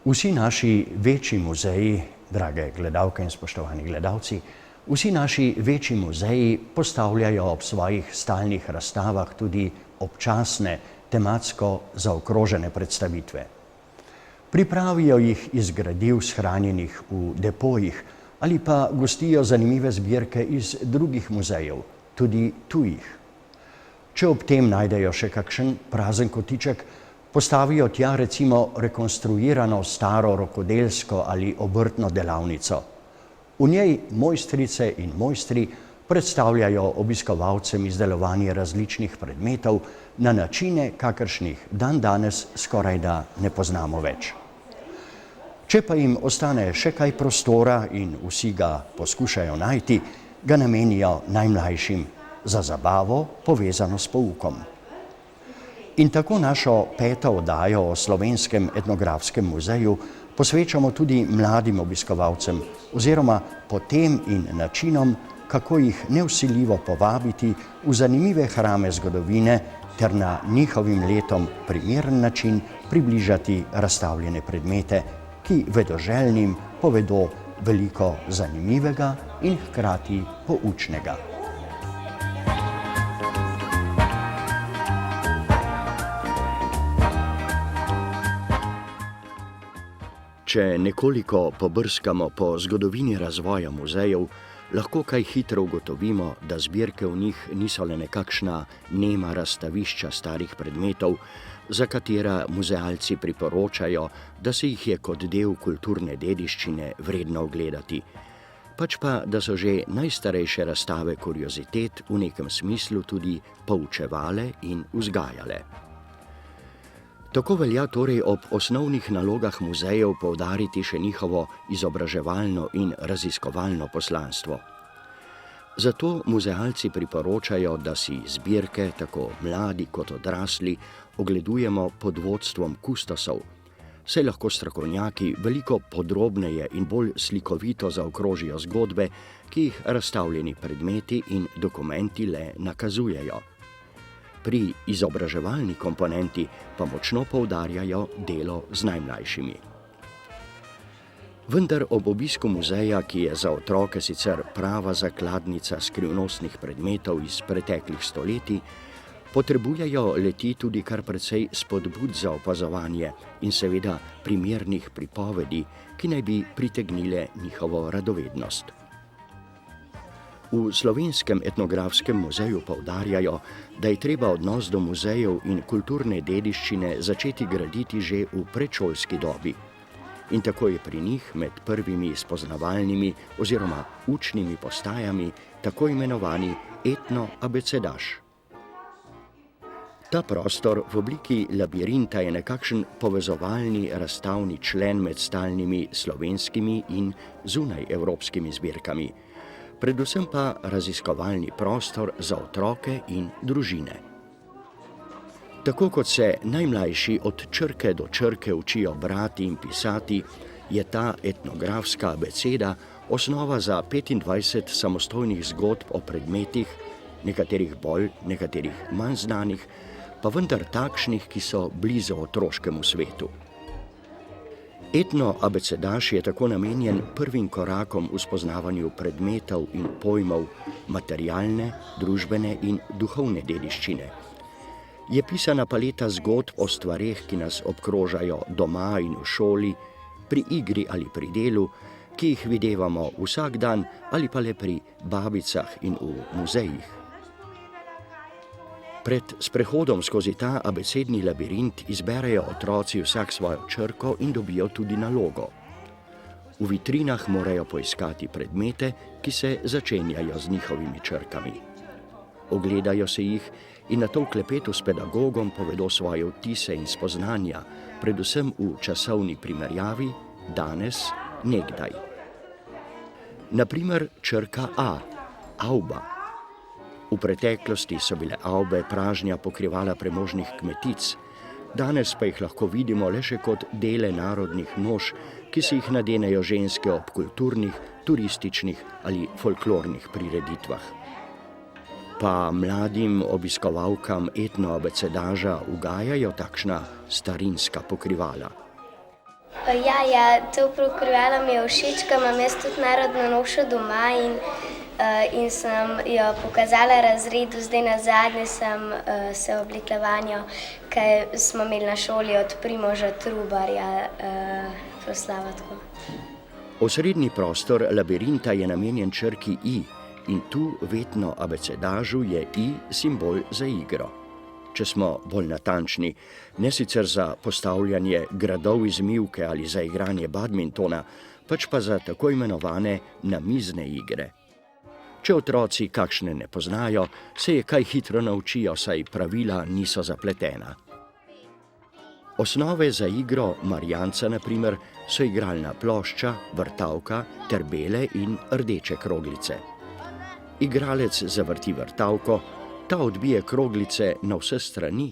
Vsi naši večji muzeji, drage gledalke in spoštovani gledalci, vsi naši večji muzeji postavljajo ob svojih stalnih razstavah tudi občasne, tematsko zaokrožene predstavitve. Pripravijo jih iz gradiv shranjenih v depojih ali pa gostijo zanimive zbirke iz drugih muzejev, tudi tujih. Če ob tem najdejo še kakšen prazen kotiček, postavijo tja recimo rekonstruirano staro rokodelsko ali obrtno delavnico. V njej mojstrice in mojstri predstavljajo obiskovalcem izdelovanje različnih predmetov na načine, kakršnih dandanes skorajda ne poznamo več. Če pa jim ostane še kaj prostora in vsi ga poskušajo najti, ga namenijo najmlajšim za zabavo, povezano s poukom. In tako našo peto oddajo o Slovenskem etnografskem muzeju posvečamo tudi mladim obiskovalcem oziroma potem in načinom, kako jih nevsiljivo povabiti v zanimive hrame zgodovine ter na njihovim letom primeren način približati razstavljene predmete, ki vedoželjnim povedo veliko zanimivega in hkrati poučnega. Če nekoliko pobrskamo po zgodovini razvoja muzejev, lahko kaj hitro ugotovimo, da zbirke v njih niso le nekakšna nema razstavišča starih predmetov, za katera muzealci priporočajo, da se jih je kot del kulturne dediščine vredno ogledati, pač pa, da so že najstarejše razstave kuriozitet v nekem smislu tudi poučevale in vzgajale. Tako velja torej ob osnovnih nalogah muzejev poudariti še njihovo izobraževalno in raziskovalno poslanstvo. Zato muzealci priporočajo, da si zbirke, tako mladi kot odrasli, ogledujemo pod vodstvom kustosov, saj lahko strokovnjaki veliko podrobneje in bolj slikovito zaokrožijo zgodbe, ki jih razstavljeni predmeti in dokumenti le nakazujejo. Pri izobraževalni komponenti pa močno poudarjajo delo z najmlajšimi. Vendar ob obisku muzeja, ki je za otroke sicer prava zakladnica skrivnostnih predmetov iz preteklih stoletij, potrebujejo le-ti tudi kar precej spodbud za opazovanje in seveda primernih pripovedi, ki naj bi pritegnile njihovo radovednost. V Slovenskem etnografskem muzeju poudarjajo, da je treba odnos do muzejev in kulturne dediščine začeti graditi že v predšolski dobi. In tako je pri njih med prvimi spoznavalnimi oziroma učnimi postajami tako imenovani etnoabecedaš. Ta prostor v obliki labirinta je nekakšen povezovalni razstavni člen med stalnimi slovenskimi in zunajevropskimi zbirkami, predvsem pa raziskovalni prostor za otroke in družine. Tako kot se najmlajši od črke do črke učijo brati in pisati, je ta etnografska abeceda osnova za 25 samostojnih zgodb o predmetih, nekaterih bolj, nekaterih manj znanih, pa vendar takšnih, ki so blizu otroškemu svetu. Etnoabecedaš je tako namenjen prvim korakom v spoznavanju predmetov in pojmov materialne, družbene in duhovne dediščine. Je pisana paleta zgodb o stvareh, ki nas obkrožajo doma in v šoli, pri igri ali pri delu, ki jih videvamo vsak dan ali pa le pri babicah in v muzejih. Pred sprehodom skozi ta abecedni labirint izberejo otroci vsak svojo črko in dobijo tudi nalogo. V vitrinah morajo poiskati predmete, ki se začenjajo z njihovimi črkami. Ogledajo se jih in nato v klepetu s pedagogom povedo svoje vtise in spoznanja, predvsem v časovni primerjavi, danes nekdaj. Naprimer črka A, avba. V preteklosti so bile avbe pražnja pokrivala premožnih kmetic, danes pa jih lahko vidimo le še kot dele narodnih mož, ki si jih nadenejo ženske ob kulturnih, turističnih ali folklornih prireditvah. Pa mladim obiskovalkam etnoabecedaža ugajajo takšna starinska pokrivala. Ja, to pokrivalo mi je všeč, ker imam jaz tudi narodno nošo doma in sem jo pokazala razredu. Zdaj nazadnje sem se obliklovanju, kaj smo imeli na šoli od Primoža Trubarja proslava tako. Osrednji prostor labirinta je namenjen črki I in tu v etnoabecedažu je I simbol za igro. Če smo bolj natančni, ne sicer za postavljanje gradov iz mivke ali za igranje badmintona, pač pa za tako imenovane namizne igre. Če otroci kakšne ne poznajo, se je kaj hitro naučijo, saj pravila niso zapletena. Osnove za igro Marjanca, na primer, so igralna plošča, vrtavka ter bele in rdeče kroglice. Igralec zavrti vrtavko, ta odbije kroglice na vse strani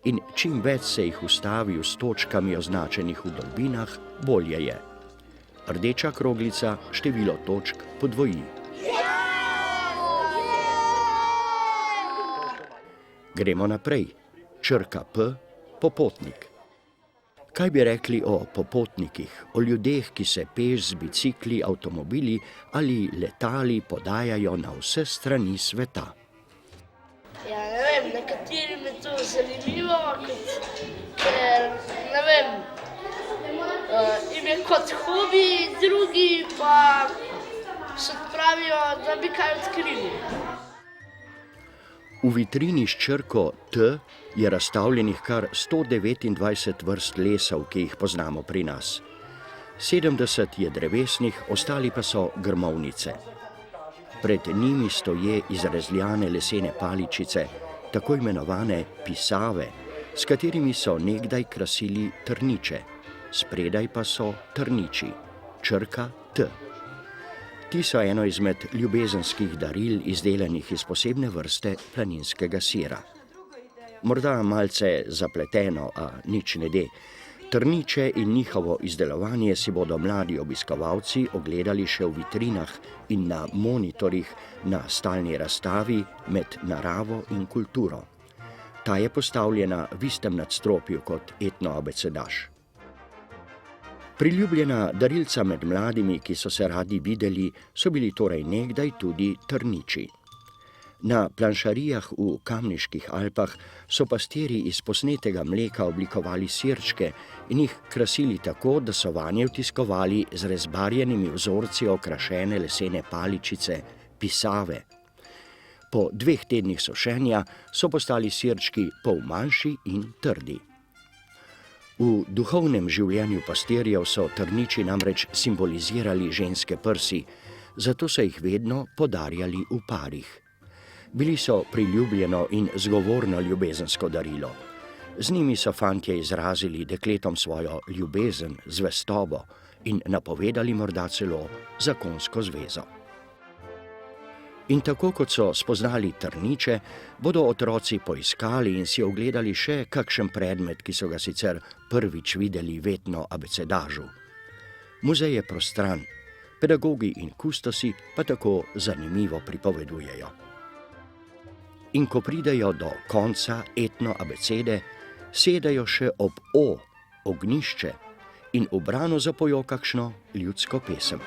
in čim več se jih ustavi s točkami označenih v vdolbinah, bolje je. Rdeča kroglica število točk podvoji. Gremo naprej. Črka P, popotnik. Kaj bi rekli o popotnikih, o ljudeh, ki se peš z bicikli, avtomobili ali letali podajajo na vse strani sveta? Ja, ne vem, nekaterim je to zanimivo, ker, ne vem, im je kot hobi, drugi pa se pravijo, da bi kaj odkrili. V vitrini s črko T je razstavljenih kar 129 vrst lesov, ki jih poznamo pri nas. 70 je drevesnih, ostali pa so grmovnice. Pred njimi stoje izrezljane lesene paličice, tako imenovane pisave, s katerimi so nekdaj krasili trniče. Spredaj pa so trniči, črka T. Ti so eno izmed ljubezenskih daril, izdelanih iz posebne vrste planinskega sira. Morda malce zapleteno, a nič ne de. Trniče in njihovo izdelovanje si bodo mladi obiskovalci ogledali še v vitrinah in na monitorjih na stalni razstavi Med naravo in kulturo. Ta je postavljena v istem nadstropju kot etnoabecedaž. Priljubljena darilca med mladimi, ki so se radi videli, so bili torej nekdaj tudi trniči. Na planšarijah v Kamniških Alpah so pastirji iz posnetega mleka oblikovali sirčke in jih krasili tako, da so vanje vtiskovali z rezbarjenimi vzorci okrašene lesene paličice, pisave. Po 2 tednih sušenja so postali sirčki pol manjši in trdi. V duhovnem življenju pastirjev so trniči namreč simbolizirali ženske prsi, zato so jih vedno podarjali v parih. Bili so priljubljeno in zgovorno ljubezensko darilo. Z njimi so fantje izrazili dekletom svojo ljubezen, zvestobo in napovedali morda celo zakonsko zvezo. In tako kot so spoznali trniče, bodo otroci poiskali in si ogledali še kakšen predmet, ki so ga sicer prvič videli v etnoabecedažu. Muzej je prostran, pedagogi in kustosi pa tako zanimivo pripovedujejo. In ko pridejo do konca etnoabecede, sedajo še ob O, ognjišče, in ubrano zapojo kakšno ljudsko pesem.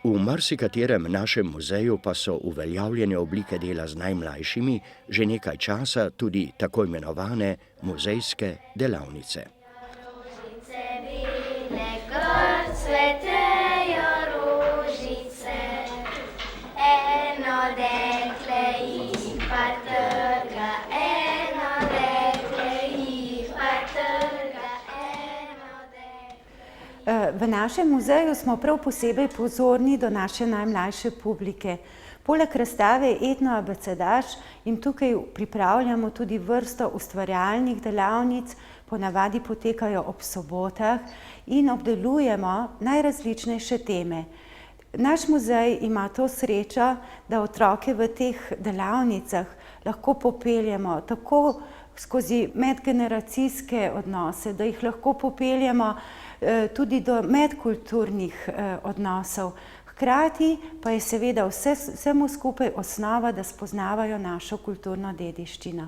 V marsikaterem našem muzeju pa so uveljavljene oblike dela z najmlajšimi že nekaj časa tudi tako imenovane muzejske delavnice. Eno dekle in pa trga, eno dekle V našem muzeju smo prav posebej pozorni do naše najmlajše publike. Poleg razstave Etno abecedaš jim tukaj pripravljamo tudi vrsto ustvarjalnih delavnic, ponavadi potekajo ob sobotah in obdelujemo najrazličnejše teme. Naš muzej ima to srečo, da otroke v teh delavnicah lahko popeljemo tako skozi medgeneracijske odnose, da jih lahko popeljemo tudi do medkulturnih odnosov. Hkrati pa je seveda vsemu skupaj osnova, da spoznavajo našo kulturno dediščino.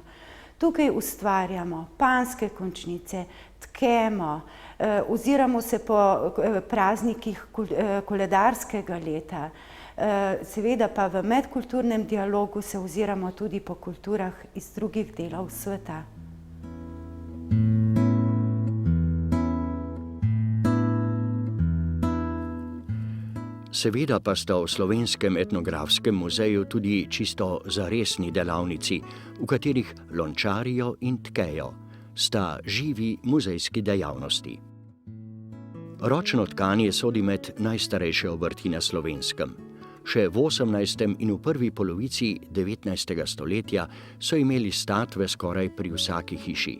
Tukaj ustvarjamo panjske končnice, tkemo, oziramo se po praznikih koledarskega leta. Seveda pa v medkulturnem dialogu se oziramo tudi po kulturah iz drugih delov sveta. Seveda pa sta v Slovenskem etnografskem muzeju tudi čisto zaresni delavnici, v katerih lončarijo in tkejo, sta živi muzejski dejavnosti. Ročno tkanje sodi med najstarejše obrti na Slovenskem. Še v 18. in v prvi polovici 19. stoletja so imeli statve skoraj pri vsaki hiši.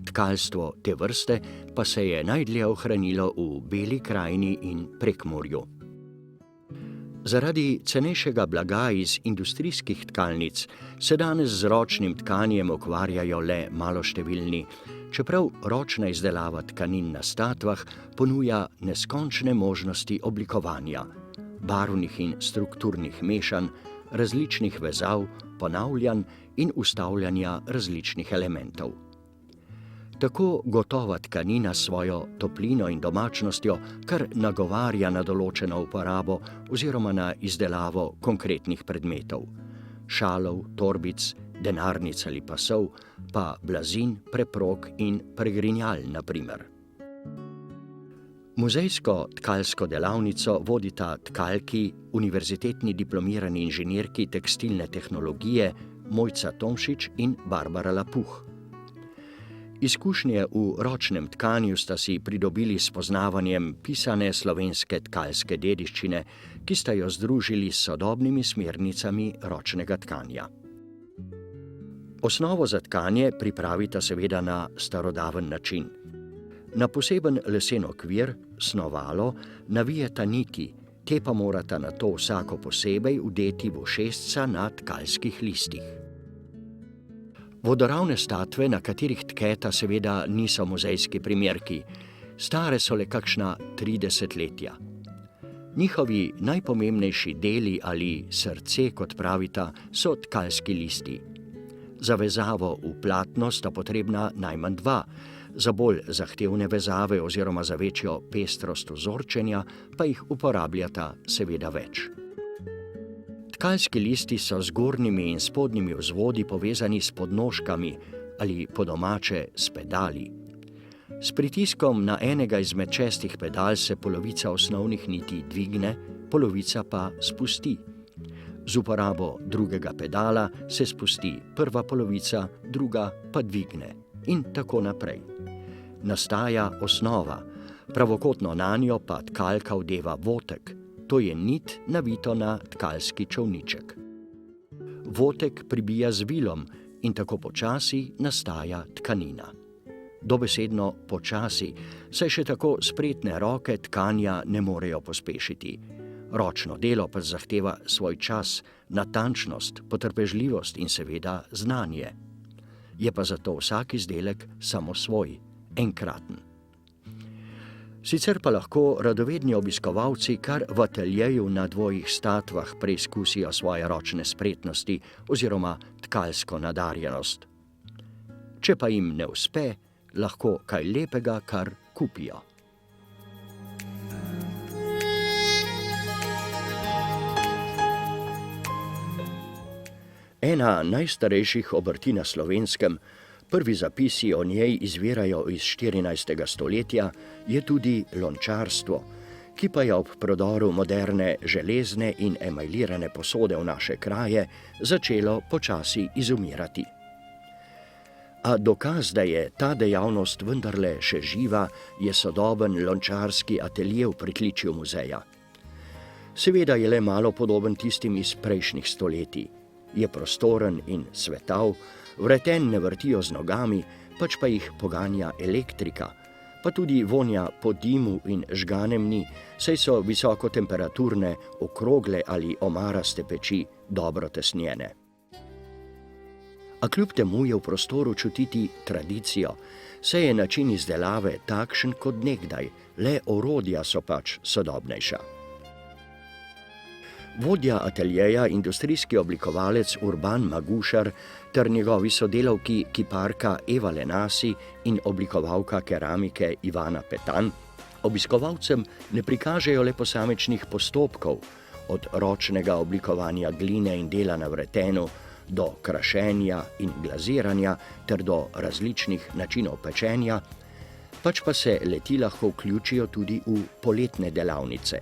Tkalstvo te vrste pa se je najdlje ohranilo v Beli krajini in Prekmurju. Zaradi cenejšega blaga iz industrijskih tkalnic se danes z ročnim tkanjem ukvarjajo le maloštevilni, čeprav ročna izdelava tkanin na statvah ponuja neskončne možnosti oblikovanja, barvnih in strukturnih mešanj, različnih vezav, ponavljanj in vstavljanja različnih elementov. Tako gotova tkanina s svojo toplino in domačnostjo kar nagovarja na določeno uporabo oziroma na izdelavo konkretnih predmetov. Šalov, torbic, denarnic ali pasov, pa blazin, preprog in pregrinjal, na primer. Muzejsko tkalsko delavnico vodita tkalki, univerzitetni diplomirani inženirki tekstilne tehnologije Mojca Tomšič in Barbara Lapuh. Izkušnje v ročnem tkanju sta si pridobili s poznavanjem pisane slovenske tkalske dediščine, ki sta jo združili s sodobnimi smernicami ročnega tkanja. Osnovo za tkanje pripravita seveda na starodaven način. Na poseben lesen okvir, snovalo, navijeta niti, te pa morata nato vsako posebej vdeti v ušesca na tkalskih listih. Vodoravne statve, na katerih tketa, seveda niso muzejski primerki, stare so le kakšna 30 letja. Njihovi najpomembnejši deli ali srce, kot pravita, so tkalski listi. Za vezavo v platno sta potrebna najmanj 2, za bolj zahtevne vezave oziroma za večjo pestrost vzorčenja pa jih uporabljata seveda več. Tkalski listi so z zgornjimi in spodnjimi vzvodi povezani s podnožkami ali po domače s pedali. S pritiskom na enega izmed 6 pedal se polovica osnovnih niti dvigne, polovica pa spusti. Z uporabo drugega pedala se spusti prva polovica, druga pa dvigne in tako naprej. Nastaja osnova, pravokotno nanjo pa tkalka vdeva votek, to je nit navito na tkalski čolniček. Votek pribija z vilom in tako počasi nastaja tkanina. Dobesedno počasi, saj še tako spretne roke tkanja ne morejo pospešiti. Ročno delo pa zahteva svoj čas, natančnost, potrpežljivost in seveda znanje. Je pa zato vsak izdelek samo svoj, enkraten. Sicer pa lahko radovedni obiskovalci kar v ateljeju na dvojih statvah preizkusijo svoje ročne spretnosti oziroma tkalsko nadarjenost. Če pa jim ne uspe, lahko kaj lepega kar kupijo. Ena najstarejših obrti na Slovenskem, prvi zapisi o njej izvirajo iz 14. stoletja, je tudi lončarstvo, ki pa je ob prodoru moderne železne in emajlirane posode v naše kraje začelo počasi izumirati. A dokaz, da je ta dejavnost vendarle še živa, je sodoben lončarski atelje v pritličju muzeja. Seveda je le malo podoben tistim iz prejšnjih stoletij. Je prostoren in svetav, vreten ne vrtijo z nogami, pač pa jih poganja elektrika, pa tudi vonja po dimu in žganem ni, saj so visokotemperaturne, okrogle ali omaraste peči dobro tesnjene. A kljub temu je v prostoru čutiti tradicijo, saj je način izdelave takšen kot nekdaj, le orodja so pač sodobnejša. Vodja ateljeja, industrijski oblikovalec Urban Magušar ter njegovi sodelavki kiparka Eva Lenasi in oblikovalka keramike Ivana Petan obiskovalcem ne prikažejo le posamičnih postopkov, od ročnega oblikovanja gline in dela na vretenu, do krašenja in glaziranja ter do različnih načinov pečenja, pač pa se leti lahko vključijo tudi v poletne delavnice.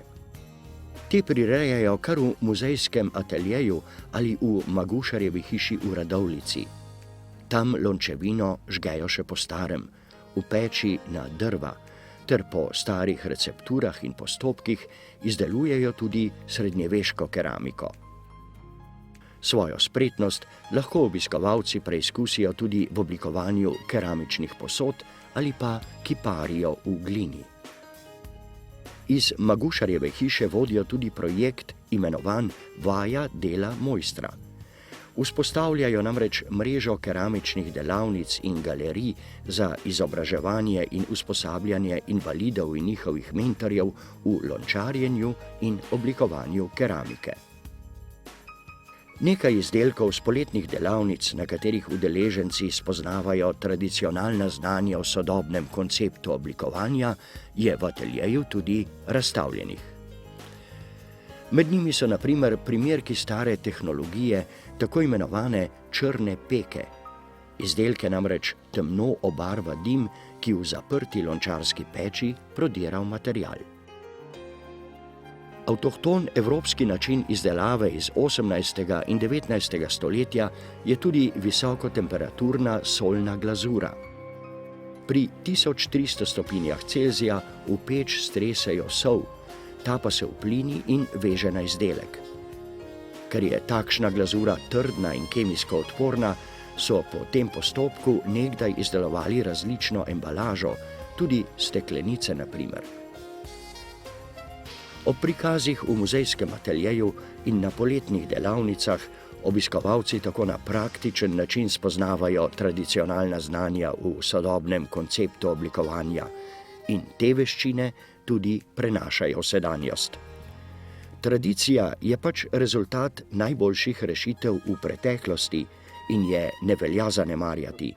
Te prirejajo kar v muzejskem ateljeju ali v Magušarjevi hiši v Radovljici. Tam lončevino žgejo še po starem, v peči na drva, ter po starih recepturah in postopkih izdelujejo tudi srednjeveško keramiko. Svojo spretnost lahko obiskovalci preizkusijo tudi v oblikovanju keramičnih posod ali pa kiparijo v glini. Iz Magušarjeve hiše vodijo tudi projekt imenovan Vaja dela mojstra. Vzpostavljajo namreč mrežo keramičnih delavnic in galerij za izobraževanje in usposabljanje invalidov in njihovih mentorjev v lončarjenju in oblikovanju keramike. Nekaj izdelkov z poletnih delavnic, na katerih udeleženci spoznavajo tradicionalna znanja o sodobnem konceptu oblikovanja, je v ateljeju tudi razstavljenih. Med njimi so na primer primerki stare tehnologije, tako imenovane črne peke. Izdelke namreč temno obarva dim, ki v zaprti lončarski peči prodira v material. Avtohton evropski način izdelave iz 18. in 19. stoletja je tudi visokotemperaturna solna glazura. Pri 1300 stopinjah Celzija v peč stresejo sol, ta pa se vplini in veže na izdelek. Ker je takšna glazura trdna in kemijsko odporna, so po tem postopku nekdaj izdelovali različno embalažo, tudi steklenice na primer. Ob prikazih v muzejskem ateljeju in na poletnih delavnicah obiskovalci tako na praktičen način spoznavajo tradicionalna znanja v sodobnem konceptu oblikovanja in te veščine tudi prenašajo v sedanjost. Tradicija je pač rezultat najboljših rešitev v preteklosti in je ne velja zanemarjati,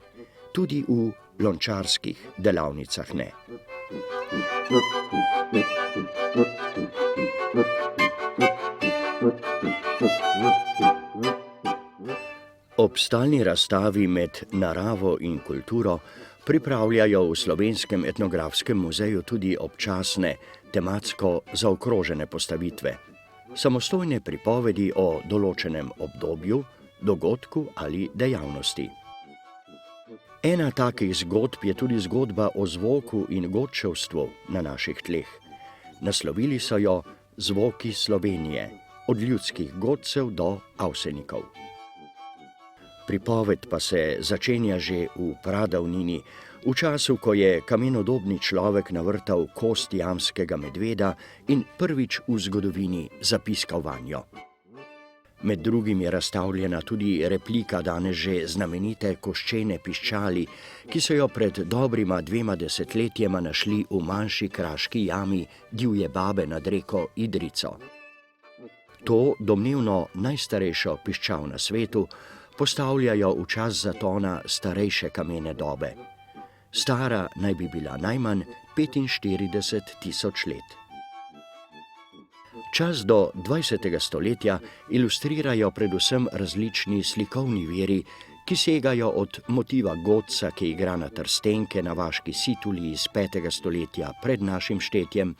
tudi v lončarskih delavnicah ne. Ob stalni razstavi med naravo in kulturo pripravljajo v Slovenskem etnografskem muzeju tudi občasne, tematsko zaokrožene postavitve, samostojne pripovedi o določenem obdobju, dogodku ali dejavnosti. Ena takih zgodb je tudi zgodba o zvoku in godčevstvu na naših tleh. Naslovili so jo Zvoki Slovenije, od ljudskih godcev do avsenikov. Pripoved pa se začenja že v pradavnini, v času, ko je kamenodobni človek navrtal kost jamskega medveda in prvič v zgodovini zapiskal vanjo. Med drugim je razstavljena tudi replika danes že znamenite koščene piščali, ki so jo pred dobrima 2 desetletjema našli v manjši kraški jami divje babe nad reko Idrico. To domnevno najstarejšo piščal na svetu postavljajo v čas zatona starejše kamene dobe. Stara naj bi bila najmanj 45.000 let. Čas do 20. stoletja ilustrirajo predvsem različni slikovni viri, ki segajo od motiva godca, ki igra na trstenke na vaški situli iz 5. stoletja pred našim štetjem,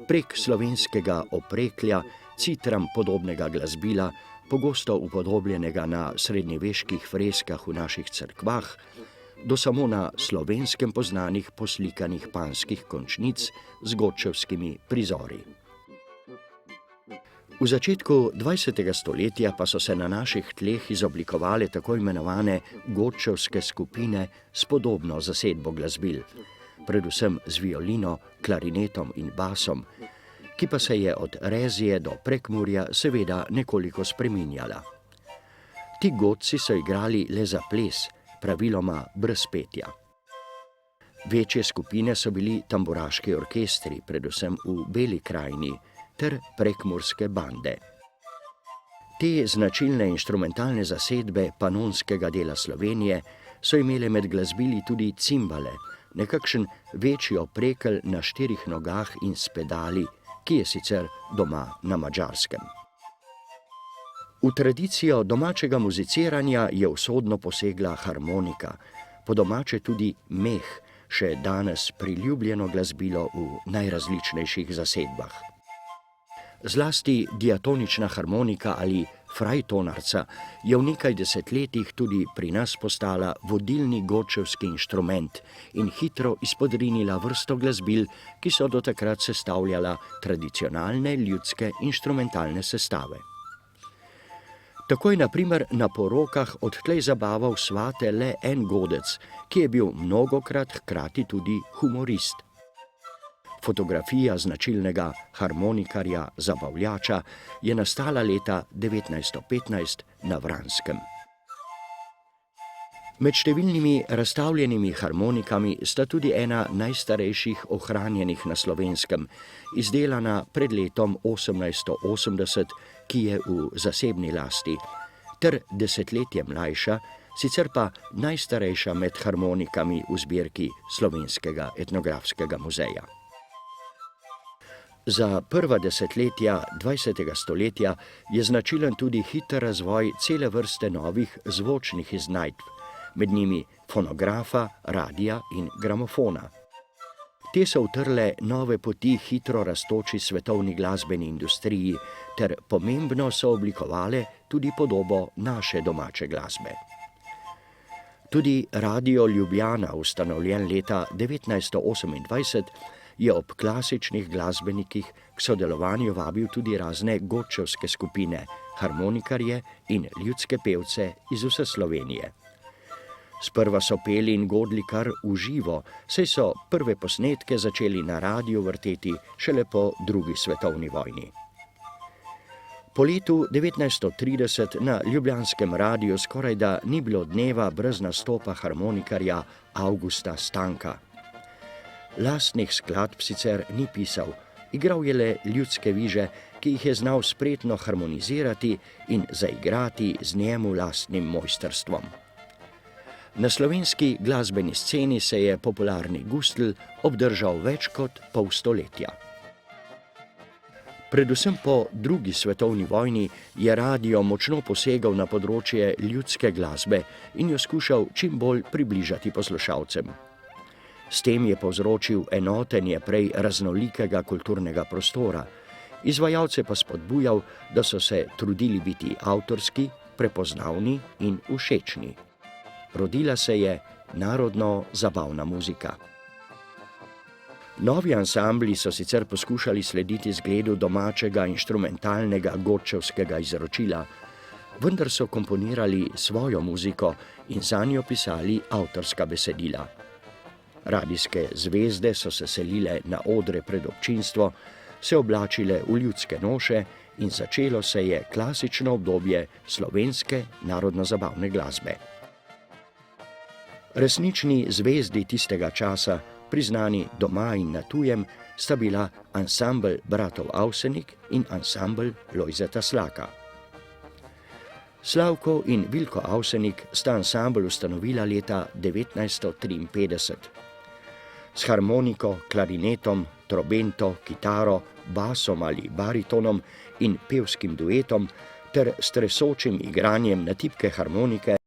prek slovenskega opreklja, citram podobnega glasbila, pogosto upodobljenega na srednjeveških freskah v naših cerkvah, do samo na Slovenskem poznanih poslikanih panskih končnic z godčevskimi prizori. V začetku 20. stoletja pa so se na naših tleh izoblikovale tako imenovane godčevske skupine s podobno zasedbo glasbil, predvsem z violino, klarinetom in basom, ki pa se je od Rezije do Prekmurja seveda nekoliko spreminjala. Ti godci so igrali le za ples, praviloma brez petja. Večje skupine so bili tamburaški orkestri, predvsem v Beli krajini, ter prekmurske bande. Te značilne inštrumentalne zasedbe panonskega dela Slovenije so imele med glasbili tudi cimbale, nekakšen večji oprekelj na 4 nogah in s pedali, ki je sicer doma na Madžarskem. V tradicijo domačega muziciranja je usodno posegla harmonika, po domače tudi meh, še danes priljubljeno glasbilo v najrazličnejših zasedbah. Zlasti diatonična harmonika ali frajtonarca je v nekaj desetletjih tudi pri nas postala vodilni godčevski inštrument in hitro izpodrinila vrsto glasbil, ki so do takrat sestavljala tradicionalne ljudske inštrumentalne sestave. Tako je na primer na porokah odtlej zabaval svate le en godec, ki je bil mnogokrat hkrati tudi humorist. Fotografija značilnega harmonikarja zabavljača je nastala leta 1915 na Vranskem. Med številnimi razstavljenimi harmonikami sta tudi ena najstarejših ohranjenih na Slovenskem, izdelana pred letom 1880, ki je v zasebni lasti, ter desetletje mlajša, sicer pa najstarejša med harmonikami v zbirki Slovenskega etnografskega muzeja. Za prva desetletja 20. stoletja je značilen tudi hiter razvoj cele vrste novih zvočnih iznajdb, med njimi fonografa, radia in gramofona. Te so utrle nove poti hitro rastoči svetovni glasbeni industriji ter pomembno so oblikovale tudi podobo naše domače glasbe. Tudi Radio Ljubljana, ustanovljen leta 1928, je ob klasičnih glasbenikih k sodelovanju vabil tudi razne godčevske skupine, harmonikarje in ljudske pevce iz vse Slovenije. Sprva so peli in godli kar v živo, saj so prve posnetke začeli na radiju vrteti šele po drugi svetovni vojni. Po letu 1930 na ljubljanskem radiju skorajda ni bilo dneva brez nastopa harmonikarja Avgusta Stanka. Lastnih skladb sicer ni pisal, igral je le ljudske viže, ki jih je znal spretno harmonizirati in zaigrati z njemu lastnim mojstrstvom. Na slovenski glasbeni sceni se je popularni gustl obdržal več kot pol stoletja. Predvsem po drugi svetovni vojni je radio močno posegal na področje ljudske glasbe in jo skušal čim bolj približati poslušalcem. S tem je povzročil enotenje prej raznolikega kulturnega prostora, izvajalce pa spodbujal, da so se trudili biti avtorski, prepoznavni in všečni. Rodila se je narodno-zabavna muzika. Novi ansambli so sicer poskušali slediti zgledu domačega inštrumentalnega godčevskega izročila, vendar so komponirali svojo muziko in zanjo pisali avtorska besedila. Radijske zvezde so se selile na odre pred občinstvo, se oblačile v ljudske noše in začelo se je klasično obdobje slovenske narodno-zabavne glasbe. Resnični zvezdi tistega časa, priznani doma in na tujem, sta bila ansambel bratov Avsenik in ansambel Lojzeta Slaka. Slavko in Vilko Avsenik sta ansambel ustanovila leta 1953. S harmoniko, klarinetom, trobento, kitaro, basom ali baritonom in pevskim duetom ter s tresočim igranjem na tipke harmonike